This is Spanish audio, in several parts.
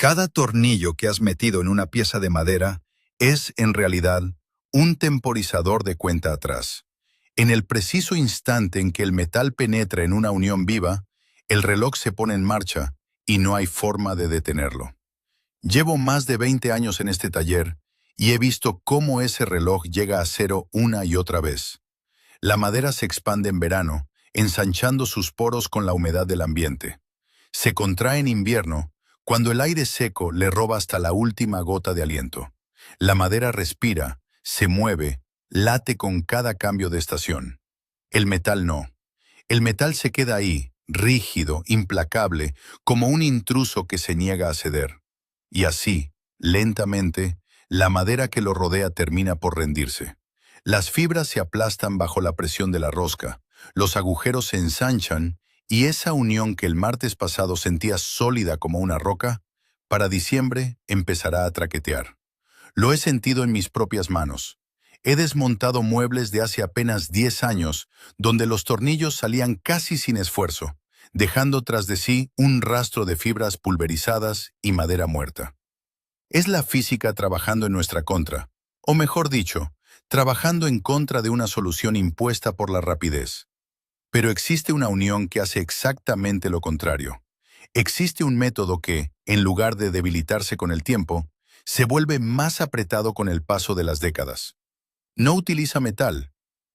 Cada tornillo que has metido en una pieza de madera es, en realidad, un temporizador de cuenta atrás. En el preciso instante en que el metal penetra en una unión viva, el reloj se pone en marcha y no hay forma de detenerlo. Llevo más de 20 años en este taller y he visto cómo ese reloj llega a cero una y otra vez. La madera se expande en verano, ensanchando sus poros con la humedad del ambiente. Se contrae en invierno, cuando el aire seco le roba hasta la última gota de aliento. La madera respira, se mueve, late con cada cambio de estación. El metal no. El metal se queda ahí, rígido, implacable, como un intruso que se niega a ceder. Y así, lentamente, la madera que lo rodea termina por rendirse. Las fibras se aplastan bajo la presión de la rosca, los agujeros se ensanchan y esa unión que el martes pasado sentía sólida como una roca, para diciembre empezará a traquetear. Lo he sentido en mis propias manos. He desmontado muebles de hace apenas 10 años, donde los tornillos salían casi sin esfuerzo, dejando tras de sí un rastro de fibras pulverizadas y madera muerta. Es la física trabajando en nuestra contra, o mejor dicho, trabajando en contra de una solución impuesta por la rapidez. Pero existe una unión que hace exactamente lo contrario. Existe un método que, en lugar de debilitarse con el tiempo, se vuelve más apretado con el paso de las décadas. No utiliza metal,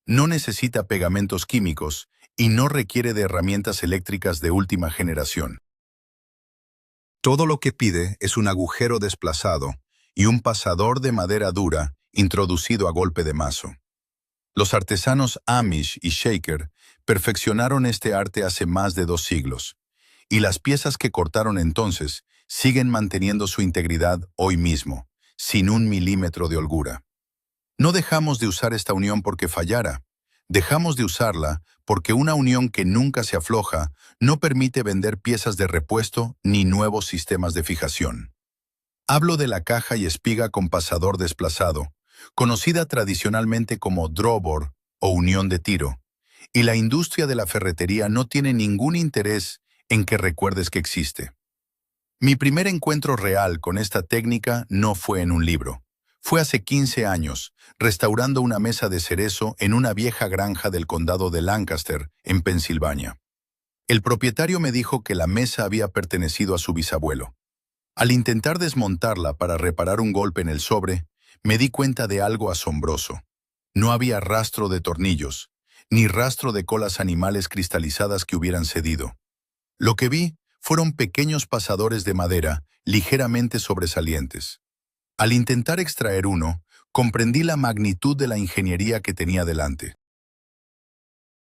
no necesita pegamentos químicos y no requiere de herramientas eléctricas de última generación. Todo lo que pide es un agujero desplazado y un pasador de madera dura introducido a golpe de mazo. Los artesanos Amish y Shaker perfeccionaron este arte hace más de 2 siglos, y las piezas que cortaron entonces siguen manteniendo su integridad hoy mismo, sin un milímetro de holgura. No dejamos de usar esta unión porque fallara, dejamos de usarla porque una unión que nunca se afloja no permite vender piezas de repuesto ni nuevos sistemas de fijación. Hablo de la caja y espiga con pasador desplazado, conocida tradicionalmente como drawbar o unión de tiro, y la industria de la ferretería no tiene ningún interés en que recuerdes que existe. Mi primer encuentro real con esta técnica no fue en un libro. Fue hace 15 años, restaurando una mesa de cerezo en una vieja granja del condado de Lancaster, en Pensilvania. El propietario me dijo que la mesa había pertenecido a su bisabuelo. Al intentar desmontarla para reparar un golpe en el sobre, me di cuenta de algo asombroso. No había rastro de tornillos, ni rastro de colas animales cristalizadas que hubieran cedido. Lo que vi fueron pequeños pasadores de madera ligeramente sobresalientes. Al intentar extraer uno, comprendí la magnitud de la ingeniería que tenía delante.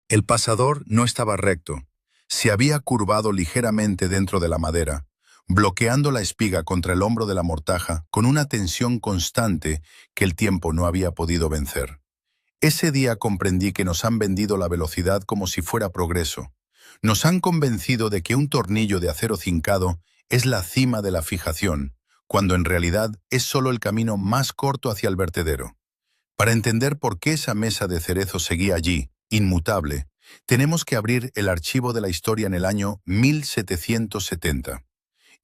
El pasador no estaba recto. Se había curvado ligeramente dentro de la madera, bloqueando la espiga contra el hombro de la mortaja con una tensión constante que el tiempo no había podido vencer. Ese día comprendí que nos han vendido la velocidad como si fuera progreso. Nos han convencido de que un tornillo de acero cincado es la cima de la fijación, cuando en realidad es solo el camino más corto hacia el vertedero. Para entender por qué esa mesa de cerezo seguía allí, inmutable, tenemos que abrir el archivo de la historia en el año 1770.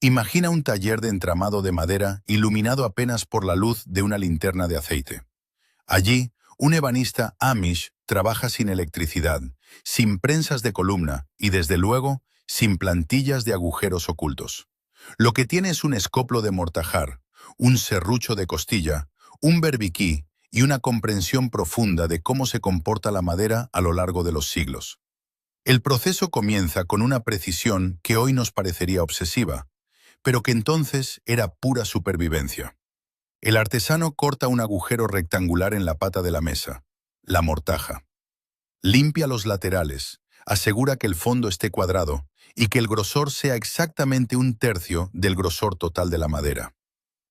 Imagina un taller de entramado de madera iluminado apenas por la luz de una linterna de aceite. Allí, un ebanista Amish trabaja sin electricidad, sin prensas de columna y, desde luego, sin plantillas de agujeros ocultos. Lo que tiene es un escoplo de mortajar, un serrucho de costilla, un berbiquí y una comprensión profunda de cómo se comporta la madera a lo largo de los siglos. El proceso comienza con una precisión que hoy nos parecería obsesiva, pero que entonces era pura supervivencia. El artesano corta un agujero rectangular en la pata de la mesa, la mortaja. Limpia los laterales, asegura que el fondo esté cuadrado y que el grosor sea exactamente 1/3 del grosor total de la madera.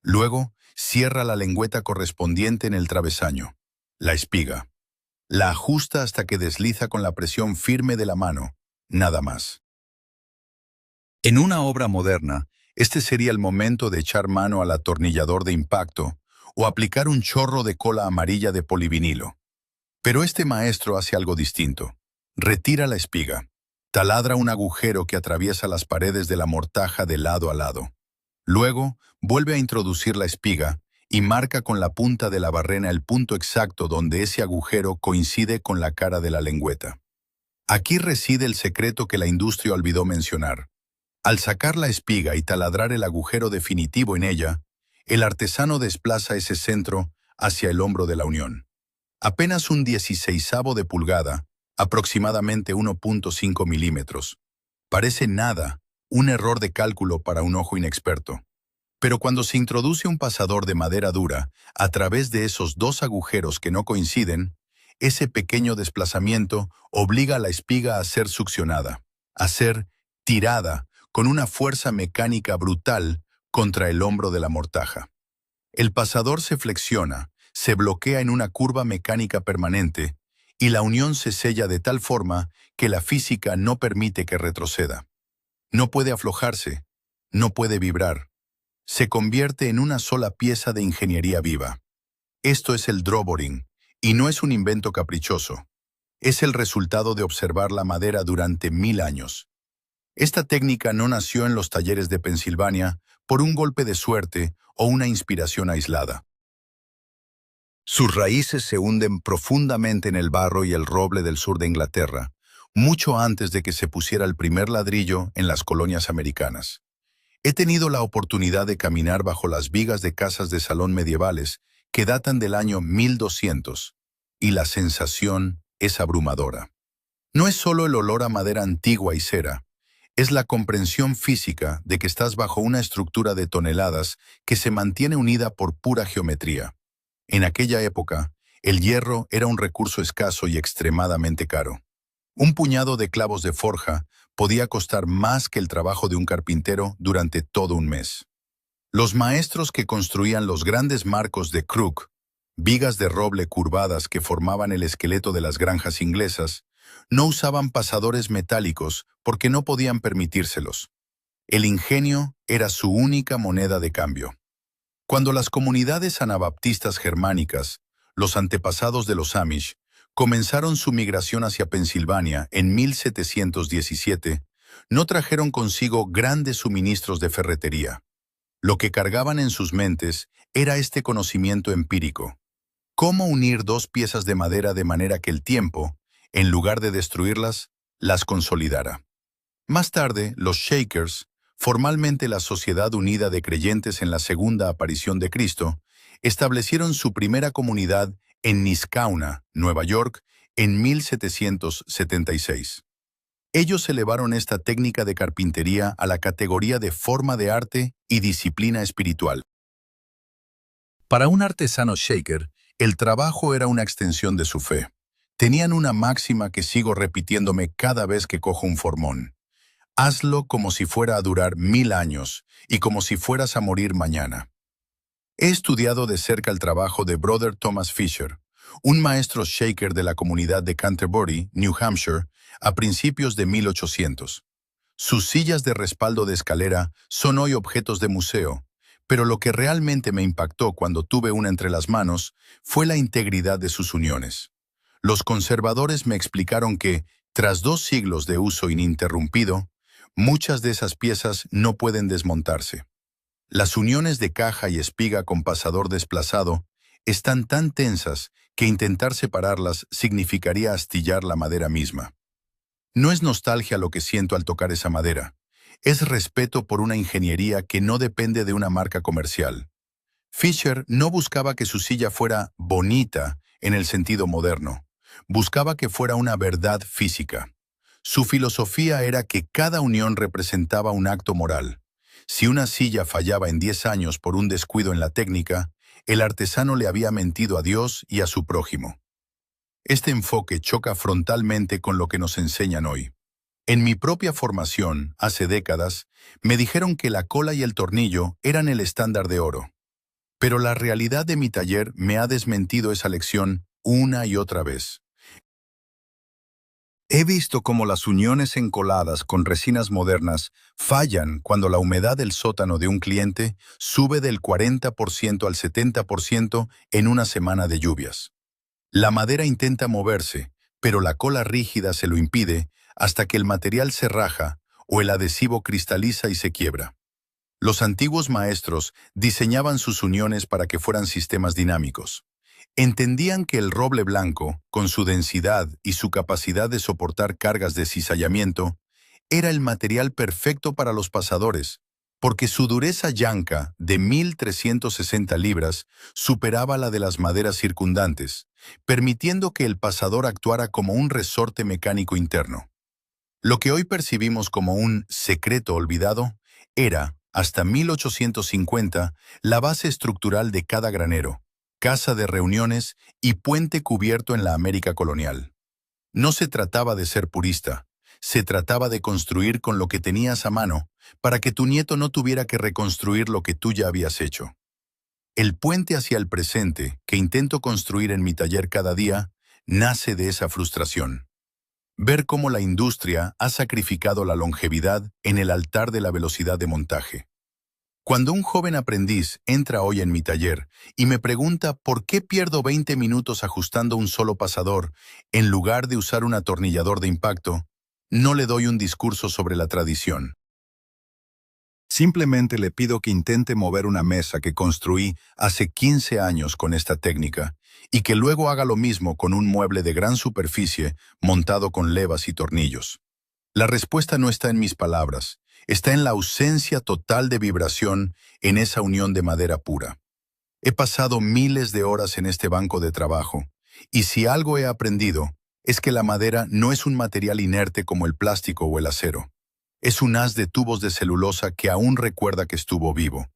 Luego, cierra la lengüeta correspondiente en el travesaño, la espiga. La ajusta hasta que desliza con la presión firme de la mano, nada más. En una obra moderna, este sería el momento de echar mano al atornillador de impacto o aplicar un chorro de cola amarilla de polivinilo. Pero este maestro hace algo distinto. Retira la espiga, taladra un agujero que atraviesa las paredes de la mortaja de lado a lado. Luego, vuelve a introducir la espiga y marca con la punta de la barrena el punto exacto donde ese agujero coincide con la cara de la lengüeta. Aquí reside el secreto que la industria olvidó mencionar. Al sacar la espiga y taladrar el agujero definitivo en ella, el artesano desplaza ese centro hacia el hombro de la unión. Apenas un 16avo de pulgada, aproximadamente 1.5 milímetros. Parece nada, un error de cálculo para un ojo inexperto. Pero cuando se introduce un pasador de madera dura a través de esos dos agujeros que no coinciden, ese pequeño desplazamiento obliga a la espiga a ser succionada, a ser tirada con una fuerza mecánica brutal contra el hombro de la mortaja. El pasador se flexiona, se bloquea en una curva mecánica permanente y la unión se sella de tal forma que la física no permite que retroceda. No puede aflojarse, no puede vibrar. Se convierte en una sola pieza de ingeniería viva. Esto es el drawboring, y no es un invento caprichoso. Es el resultado de observar la madera durante 1000 años. Esta técnica no nació en los talleres de Pensilvania por un golpe de suerte o una inspiración aislada. Sus raíces se hunden profundamente en el barro y el roble del sur de Inglaterra, mucho antes de que se pusiera el primer ladrillo en las colonias americanas. He tenido la oportunidad de caminar bajo las vigas de casas de salón medievales que datan del año 1200, y la sensación es abrumadora. No es solo el olor a madera antigua y cera, es la comprensión física de que estás bajo una estructura de toneladas que se mantiene unida por pura geometría. En aquella época, el hierro era un recurso escaso y extremadamente caro. Un puñado de clavos de forja podía costar más que el trabajo de un carpintero durante todo un mes. Los maestros que construían los grandes marcos de Crook, vigas de roble curvadas que formaban el esqueleto de las granjas inglesas, no usaban pasadores metálicos porque no podían permitírselos. El ingenio era su única moneda de cambio. Cuando las comunidades anabaptistas germánicas, los antepasados de los Amish, comenzaron su migración hacia Pensilvania en 1717, no trajeron consigo grandes suministros de ferretería. Lo que cargaban en sus mentes era este conocimiento empírico. Cómo unir dos piezas de madera de manera que el tiempo, en lugar de destruirlas, las consolidara. Más tarde, los Shakers, formalmente la Sociedad Unida de Creyentes en la Segunda Aparición de Cristo, establecieron su primera comunidad en Niskauna, Nueva York, en 1776. Ellos elevaron esta técnica de carpintería a la categoría de forma de arte y disciplina espiritual. Para un artesano shaker, el trabajo era una extensión de su fe. Tenían una máxima que sigo repitiéndome cada vez que cojo un formón. Hazlo como si fuera a durar 1000 años y como si fueras a morir mañana. He estudiado de cerca el trabajo de Brother Thomas Fisher, un maestro shaker de la comunidad de Canterbury, New Hampshire, a principios de 1800. Sus sillas de respaldo de escalera son hoy objetos de museo, pero lo que realmente me impactó cuando tuve una entre las manos fue la integridad de sus uniones. Los conservadores me explicaron que, tras 2 siglos de uso ininterrumpido, muchas de esas piezas no pueden desmontarse. Las uniones de caja y espiga con pasador desplazado están tan tensas que intentar separarlas significaría astillar la madera misma. No es nostalgia lo que siento al tocar esa madera, es respeto por una ingeniería que no depende de una marca comercial. Fisher no buscaba que su silla fuera bonita en el sentido moderno, buscaba que fuera una verdad física. Su filosofía era que cada unión representaba un acto moral. Si una silla fallaba en 10 años por un descuido en la técnica, el artesano le había mentido a Dios y a su prójimo. Este enfoque choca frontalmente con lo que nos enseñan hoy. En mi propia formación, hace décadas, me dijeron que la cola y el tornillo eran el estándar de oro. Pero la realidad de mi taller me ha desmentido esa lección una y otra vez. He visto cómo las uniones encoladas con resinas modernas fallan cuando la humedad del sótano de un cliente sube del 40% al 70% en una semana de lluvias. La madera intenta moverse, pero la cola rígida se lo impide hasta que el material se raja o el adhesivo cristaliza y se quiebra. Los antiguos maestros diseñaban sus uniones para que fueran sistemas dinámicos. Entendían que el roble blanco, con su densidad y su capacidad de soportar cargas de cizallamiento, era el material perfecto para los pasadores, porque su dureza llanca de 1.360 libras superaba la de las maderas circundantes, permitiendo que el pasador actuara como un resorte mecánico interno. Lo que hoy percibimos como un secreto olvidado era, hasta 1850, la base estructural de cada granero, casa de reuniones y puente cubierto en la América colonial. No se trataba de ser purista, se trataba de construir con lo que tenías a mano, para que tu nieto no tuviera que reconstruir lo que tú ya habías hecho. El puente hacia el presente, que intento construir en mi taller cada día, nace de esa frustración. Ver cómo la industria ha sacrificado la longevidad en el altar de la velocidad de montaje. Cuando un joven aprendiz entra hoy en mi taller y me pregunta por qué pierdo 20 minutos ajustando un solo pasador en lugar de usar un atornillador de impacto, no le doy un discurso sobre la tradición. Simplemente le pido que intente mover una mesa que construí hace 15 años con esta técnica y que luego haga lo mismo con un mueble de gran superficie montado con levas y tornillos. La respuesta no está en mis palabras, está en la ausencia total de vibración en esa unión de madera pura. He pasado miles de horas en este banco de trabajo, y si algo he aprendido, es que la madera no es un material inerte como el plástico o el acero. Es un haz de tubos de celulosa que aún recuerda que estuvo vivo.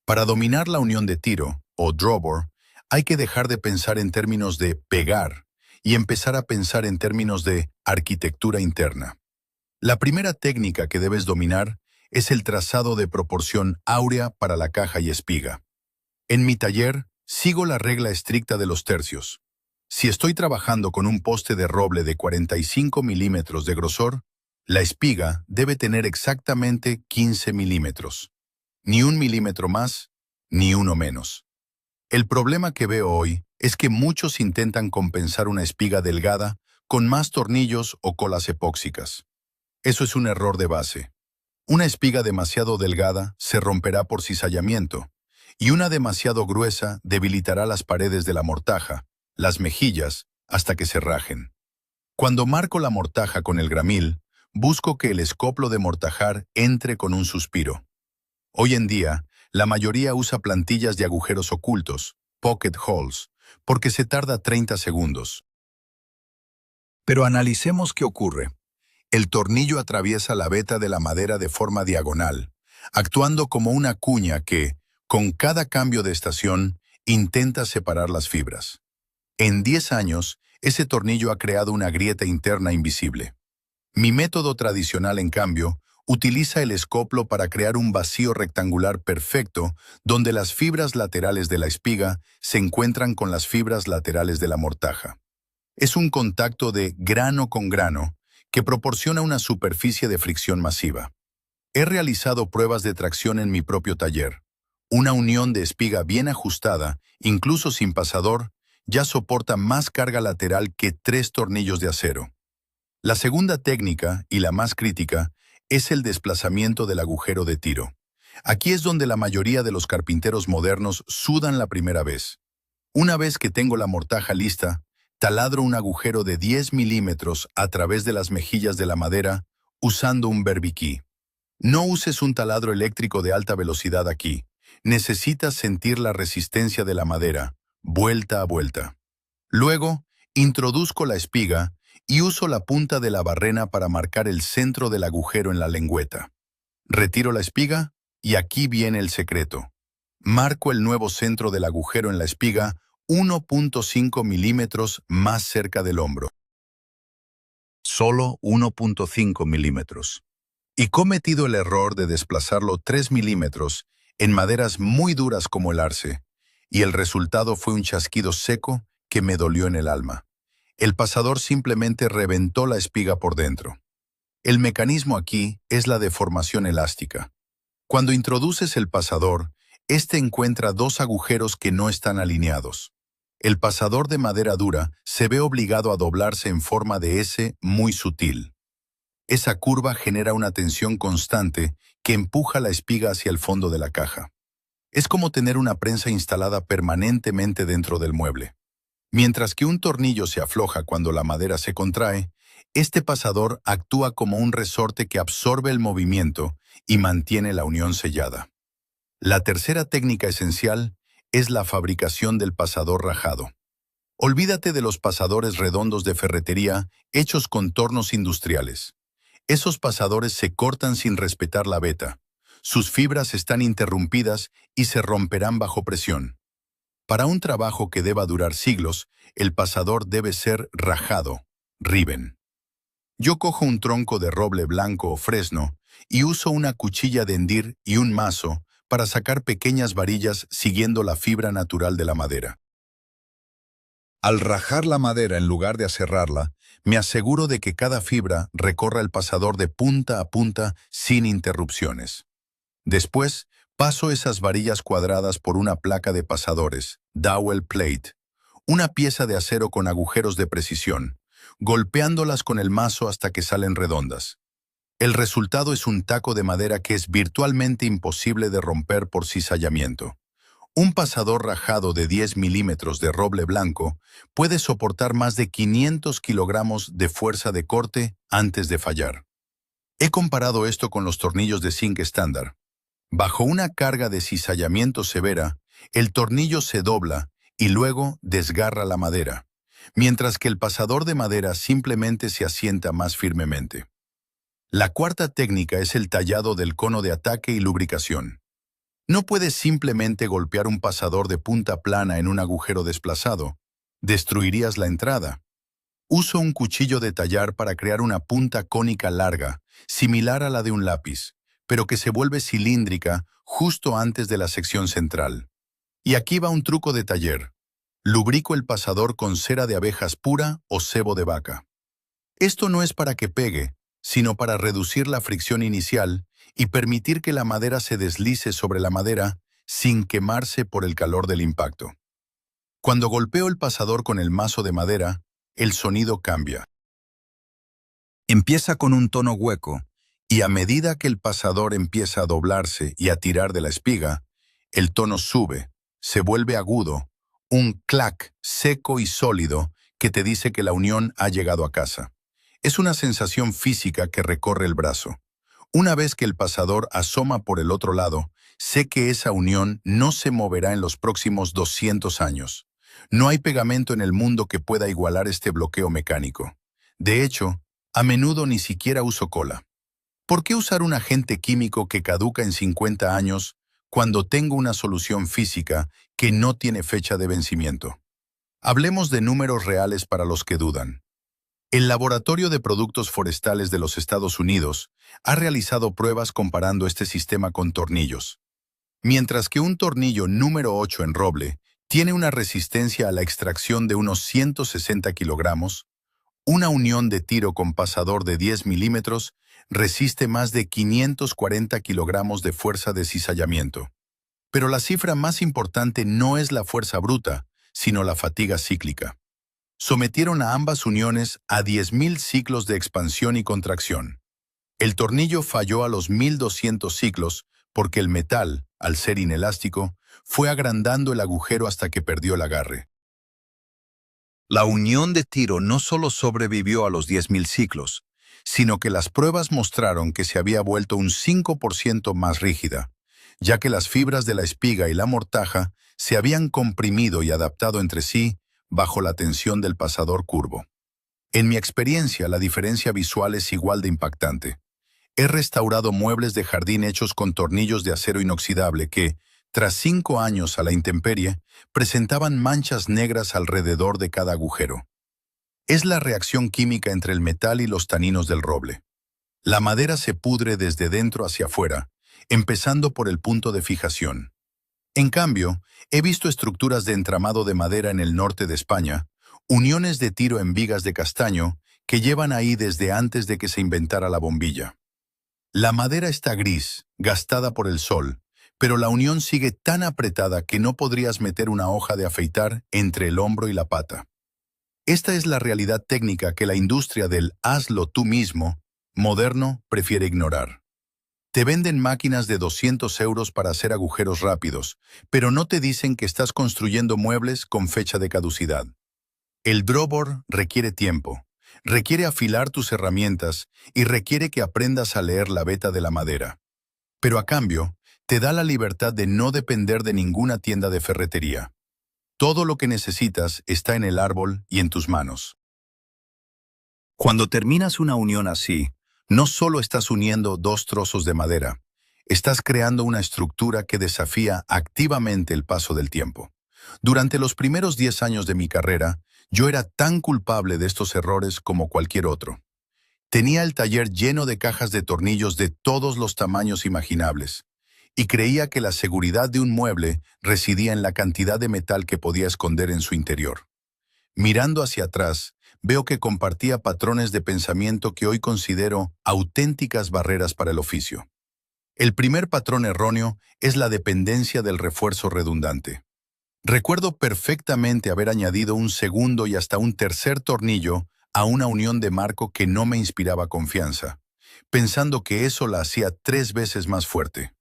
Para dominar la unión de tiro, o drawbar, hay que dejar de pensar en términos de pegar y empezar a pensar en términos de arquitectura interna. La primera técnica que debes dominar es el trazado de proporción áurea para la caja y espiga. En mi taller, sigo la regla estricta de los tercios. Si estoy trabajando con un poste de roble de 45 milímetros de grosor, la espiga debe tener exactamente 15 milímetros. Ni un milímetro más, ni uno menos. El problema que veo hoy es que muchos intentan compensar una espiga delgada con más tornillos o colas epóxicas. Eso es un error de base. Una espiga demasiado delgada se romperá por cizallamiento, y una demasiado gruesa debilitará las paredes de la mortaja, las mejillas, hasta que se rajen. Cuando marco la mortaja con el gramil, busco que el escoplo de mortajar entre con un suspiro. Hoy en día, la mayoría usa plantillas de agujeros ocultos, pocket holes, porque se tarda 30 segundos. Pero analicemos qué ocurre. El tornillo atraviesa la veta de la madera de forma diagonal, actuando como una cuña que, con cada cambio de estación, intenta separar las fibras. En 10 años, ese tornillo ha creado una grieta interna invisible. Mi método tradicional, en cambio, utiliza el escoplo para crear un vacío rectangular perfecto donde las fibras laterales de la espiga se encuentran con las fibras laterales de la mortaja. Es un contacto de grano con grano que proporciona una superficie de fricción masiva. He realizado pruebas de tracción en mi propio taller. Una unión de espiga bien ajustada, incluso sin pasador, ya soporta más carga lateral que 3 tornillos de acero. La segunda técnica, y la más crítica, es el desplazamiento del agujero de tiro. Aquí es donde la mayoría de los carpinteros modernos sudan la primera vez. Una vez que tengo la mortaja lista, taladro un agujero de 10 milímetros a través de las mejillas de la madera usando un berbiquí. No uses un taladro eléctrico de alta velocidad aquí. Necesitas sentir la resistencia de la madera, vuelta a vuelta. Luego, introduzco la espiga y uso la punta de la barrena para marcar el centro del agujero en la lengüeta. Retiro la espiga y aquí viene el secreto. Marco el nuevo centro del agujero en la espiga 1.5 milímetros más cerca del hombro. Solo 1.5 milímetros. Y he cometido el error de desplazarlo 3 milímetros en maderas muy duras como el arce, y el resultado fue un chasquido seco que me dolió en el alma. El pasador simplemente reventó la espiga por dentro. El mecanismo aquí es la deformación elástica. Cuando introduces el pasador, este encuentra 2 agujeros que no están alineados. El pasador de madera dura se ve obligado a doblarse en forma de S muy sutil. Esa curva genera una tensión constante que empuja la espiga hacia el fondo de la caja. Es como tener una prensa instalada permanentemente dentro del mueble. Mientras que un tornillo se afloja cuando la madera se contrae, este pasador actúa como un resorte que absorbe el movimiento y mantiene la unión sellada. La tercera técnica esencial es la fabricación del pasador rajado. Olvídate de los pasadores redondos de ferretería hechos con tornos industriales. Esos pasadores se cortan sin respetar la veta. Sus fibras están interrumpidas y se romperán bajo presión. Para un trabajo que deba durar siglos, el pasador debe ser rajado, riven. Yo cojo un tronco de roble blanco o fresno y uso una cuchilla de hendir y un mazo para sacar pequeñas varillas siguiendo la fibra natural de la madera. Al rajar la madera en lugar de aserrarla, me aseguro de que cada fibra recorra el pasador de punta a punta sin interrupciones. Después, paso esas varillas cuadradas por una placa de pasadores, dowel plate, una pieza de acero con agujeros de precisión, golpeándolas con el mazo hasta que salen redondas. El resultado es un taco de madera que es virtualmente imposible de romper por cizallamiento. Un pasador rajado de 10 milímetros de roble blanco puede soportar más de 500 kilogramos de fuerza de corte antes de fallar. He comparado esto con los tornillos de zinc estándar. Bajo una carga de cizallamiento severa, el tornillo se dobla y luego desgarra la madera, mientras que el pasador de madera simplemente se asienta más firmemente. La cuarta técnica es el tallado del cono de ataque y lubricación. No puedes simplemente golpear un pasador de punta plana en un agujero desplazado. Destruirías la entrada. Uso un cuchillo de tallar para crear una punta cónica larga, similar a la de un lápiz, pero que se vuelve cilíndrica justo antes de la sección central. Y aquí va un truco de taller. Lubrico el pasador con cera de abejas pura o sebo de vaca. Esto no es para que pegue, sino para reducir la fricción inicial y permitir que la madera se deslice sobre la madera sin quemarse por el calor del impacto. Cuando golpeo el pasador con el mazo de madera, el sonido cambia. Empieza con un tono hueco, y a medida que el pasador empieza a doblarse y a tirar de la espiga, el tono sube, se vuelve agudo, un clac seco y sólido que te dice que la unión ha llegado a casa. Es una sensación física que recorre el brazo. Una vez que el pasador asoma por el otro lado, sé que esa unión no se moverá en los próximos 200 años. No hay pegamento en el mundo que pueda igualar este bloqueo mecánico. De hecho, a menudo ni siquiera uso cola. ¿Por qué usar un agente químico que caduca en 50 años cuando tengo una solución física que no tiene fecha de vencimiento? Hablemos de números reales para los que dudan. El Laboratorio de Productos Forestales de los Estados Unidos ha realizado pruebas comparando este sistema con tornillos. Mientras que un tornillo número 8 en roble tiene una resistencia a la extracción de unos 160 kilogramos, una unión de tiro con pasador de 10 milímetros resiste más de 540 kilogramos de fuerza de cizallamiento. Pero la cifra más importante no es la fuerza bruta, sino la fatiga cíclica. Sometieron a ambas uniones a 10.000 ciclos de expansión y contracción. El tornillo falló a los 1.200 ciclos porque el metal, al ser inelástico, fue agrandando el agujero hasta que perdió el agarre. La unión de tiro no solo sobrevivió a los 10.000 ciclos, sino que las pruebas mostraron que se había vuelto un 5% más rígida, ya que las fibras de la espiga y la mortaja se habían comprimido y adaptado entre sí bajo la tensión del pasador curvo. En mi experiencia, la diferencia visual es igual de impactante. He restaurado muebles de jardín hechos con tornillos de acero inoxidable que, tras 5 años a la intemperie, presentaban manchas negras alrededor de cada agujero. Es la reacción química entre el metal y los taninos del roble. La madera se pudre desde dentro hacia afuera, empezando por el punto de fijación. En cambio, he visto estructuras de entramado de madera en el norte de España, uniones de tiro en vigas de castaño que llevan ahí desde antes de que se inventara la bombilla. La madera está gris, gastada por el sol, pero la unión sigue tan apretada que no podrías meter una hoja de afeitar entre el hombro y la pata. Esta es la realidad técnica que la industria del hazlo tú mismo moderno prefiere ignorar. Te venden máquinas de 200 euros para hacer agujeros rápidos, pero no te dicen que estás construyendo muebles con fecha de caducidad. El drawbor requiere tiempo, requiere afilar tus herramientas y requiere que aprendas a leer la veta de la madera. Pero a cambio, te da la libertad de no depender de ninguna tienda de ferretería. Todo lo que necesitas está en el árbol y en tus manos. Cuando terminas una unión así, no solo estás uniendo dos trozos de madera, estás creando una estructura que desafía activamente el paso del tiempo. Durante los primeros 10 años de mi carrera, yo era tan culpable de estos errores como cualquier otro. Tenía el taller lleno de cajas de tornillos de todos los tamaños imaginables, y creía que la seguridad de un mueble residía en la cantidad de metal que podía esconder en su interior. Mirando hacia atrás, veo que compartía patrones de pensamiento que hoy considero auténticas barreras para el oficio. El primer patrón erróneo es la dependencia del refuerzo redundante. Recuerdo perfectamente haber añadido un segundo y hasta un tercer tornillo a una unión de marco que no me inspiraba confianza, pensando que eso la hacía 3 veces más fuerte.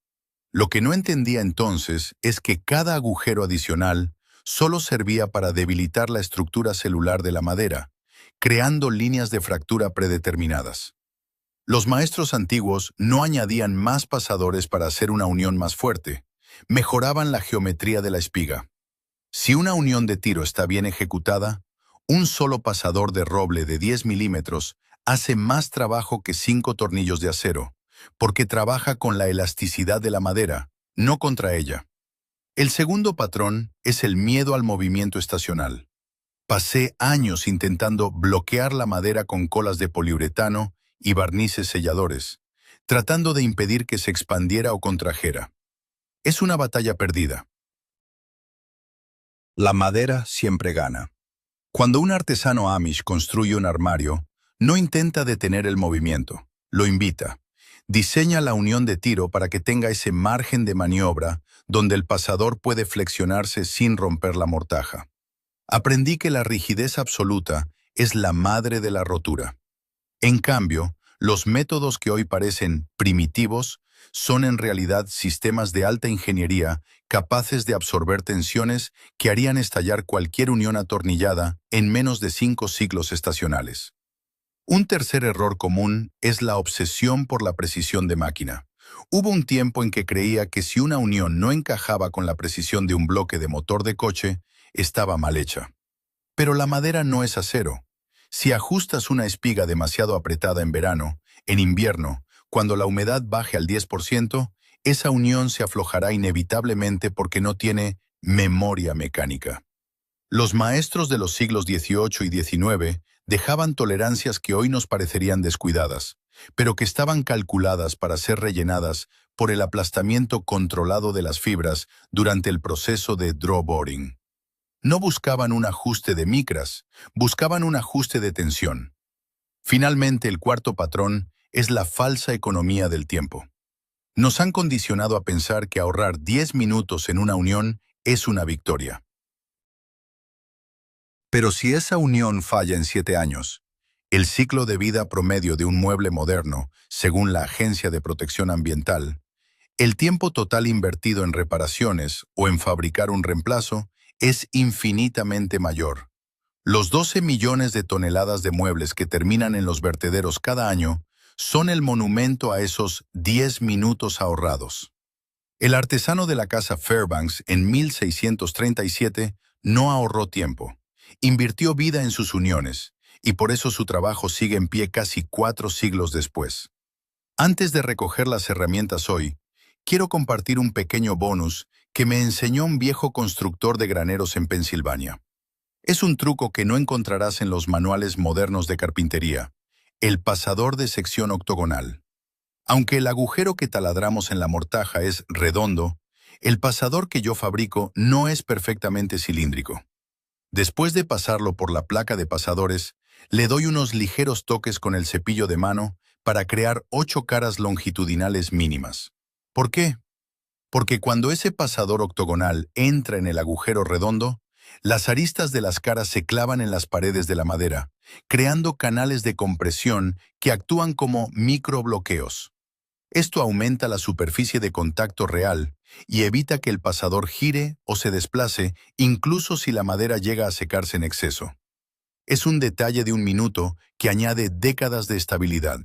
Lo que no entendía entonces es que cada agujero adicional solo servía para debilitar la estructura celular de la madera, creando líneas de fractura predeterminadas. Los maestros antiguos no añadían más pasadores para hacer una unión más fuerte, mejoraban la geometría de la espiga. Si una unión de tiro está bien ejecutada, un solo pasador de roble de 10 milímetros hace más trabajo que 5 tornillos de acero, porque trabaja con la elasticidad de la madera, no contra ella. El segundo patrón es el miedo al movimiento estacional. Pasé años intentando bloquear la madera con colas de poliuretano y barnices selladores, tratando de impedir que se expandiera o contrajera. Es una batalla perdida. La madera siempre gana. Cuando un artesano Amish construye un armario, no intenta detener el movimiento, lo invita. Diseña la unión de tiro para que tenga ese margen de maniobra donde el pasador puede flexionarse sin romper la mortaja. Aprendí que la rigidez absoluta es la madre de la rotura. En cambio, los métodos que hoy parecen primitivos son en realidad sistemas de alta ingeniería capaces de absorber tensiones que harían estallar cualquier unión atornillada en menos de 5 ciclos estacionales. Un tercer error común es la obsesión por la precisión de máquina. Hubo un tiempo en que creía que si una unión no encajaba con la precisión de un bloque de motor de coche, estaba mal hecha. Pero la madera no es acero. Si ajustas una espiga demasiado apretada en verano, en invierno, cuando la humedad baje al 10%, esa unión se aflojará inevitablemente porque no tiene memoria mecánica. Los maestros de los siglos XVIII y XIX dejaban tolerancias que hoy nos parecerían descuidadas, pero que estaban calculadas para ser rellenadas por el aplastamiento controlado de las fibras durante el proceso de drawboring. No buscaban un ajuste de micras, buscaban un ajuste de tensión. Finalmente, el cuarto patrón es la falsa economía del tiempo. Nos han condicionado a pensar que ahorrar 10 minutos en una unión es una victoria. Pero si esa unión falla en 7 años, el ciclo de vida promedio de un mueble moderno, según la Agencia de Protección Ambiental, el tiempo total invertido en reparaciones o en fabricar un reemplazo es infinitamente mayor. Los 12 millones de toneladas de muebles que terminan en los vertederos cada año son el monumento a esos 10 minutos ahorrados. El artesano de la casa Fairbanks en 1637 no ahorró tiempo. Invirtió vida en sus uniones, y por eso su trabajo sigue en pie casi 4 siglos después. Antes de recoger las herramientas hoy, quiero compartir un pequeño bonus que me enseñó un viejo constructor de graneros en Pensilvania. Es un truco que no encontrarás en los manuales modernos de carpintería, el pasador de sección octogonal. Aunque el agujero que taladramos en la mortaja es redondo, el pasador que yo fabrico no es perfectamente cilíndrico. Después de pasarlo por la placa de pasadores, le doy unos ligeros toques con el cepillo de mano para crear 8 caras longitudinales mínimas. ¿Por qué? Porque cuando ese pasador octogonal entra en el agujero redondo, las aristas de las caras se clavan en las paredes de la madera, creando canales de compresión que actúan como microbloqueos. Esto aumenta la superficie de contacto real y evita que el pasador gire o se desplace incluso si la madera llega a secarse en exceso. Es un detalle de un minuto que añade décadas de estabilidad.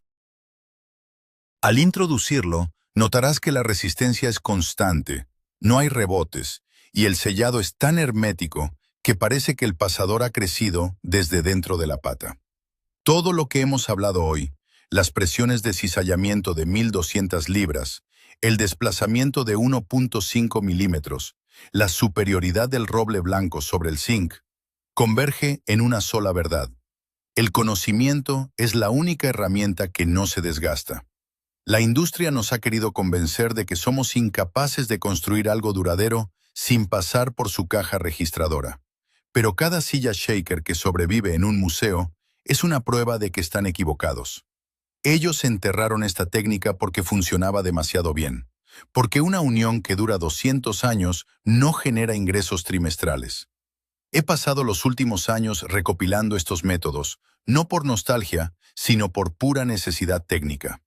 Al introducirlo, notarás que la resistencia es constante, no hay rebotes, y el sellado es tan hermético que parece que el pasador ha crecido desde dentro de la pata. Todo lo que hemos hablado hoy, las presiones de cizallamiento de 1200 libras, el desplazamiento de 1.5 milímetros, la superioridad del roble blanco sobre el zinc, converge en una sola verdad. El conocimiento es la única herramienta que no se desgasta. La industria nos ha querido convencer de que somos incapaces de construir algo duradero sin pasar por su caja registradora. Pero cada silla shaker que sobrevive en un museo es una prueba de que están equivocados. Ellos enterraron esta técnica porque funcionaba demasiado bien, porque una unión que dura 200 años no genera ingresos trimestrales. He pasado los últimos años recopilando estos métodos, no por nostalgia, sino por pura necesidad técnica.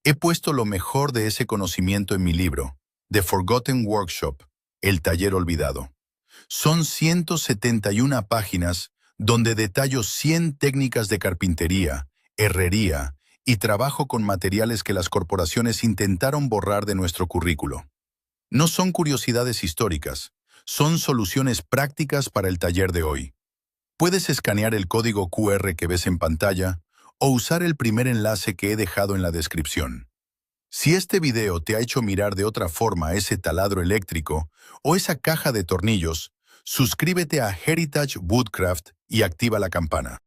He puesto lo mejor de ese conocimiento en mi libro, The Forgotten Workshop, El Taller Olvidado. Son 171 páginas donde detallo 100 técnicas de carpintería, herrería y trabajo con materiales que las corporaciones intentaron borrar de nuestro currículo. No son curiosidades históricas, son soluciones prácticas para el taller de hoy. Puedes escanear el código QR que ves en pantalla o usar el primer enlace que he dejado en la descripción. Si este video te ha hecho mirar de otra forma ese taladro eléctrico o esa caja de tornillos, suscríbete a Heritage Woodcraft y activa la campana.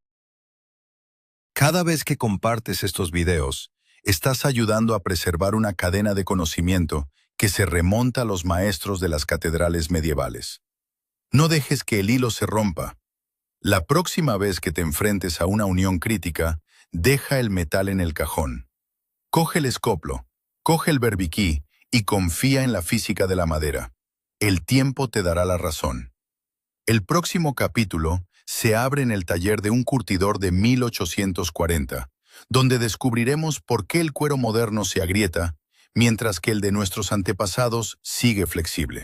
Cada vez que compartes estos videos, estás ayudando a preservar una cadena de conocimiento que se remonta a los maestros de las catedrales medievales. No dejes que el hilo se rompa. La próxima vez que te enfrentes a una unión crítica, deja el metal en el cajón. Coge el escoplo, coge el berbiquí y confía en la física de la madera. El tiempo te dará la razón. El próximo capítulo se abre en el taller de un curtidor de 1840, donde descubriremos por qué el cuero moderno se agrieta, mientras que el de nuestros antepasados sigue flexible.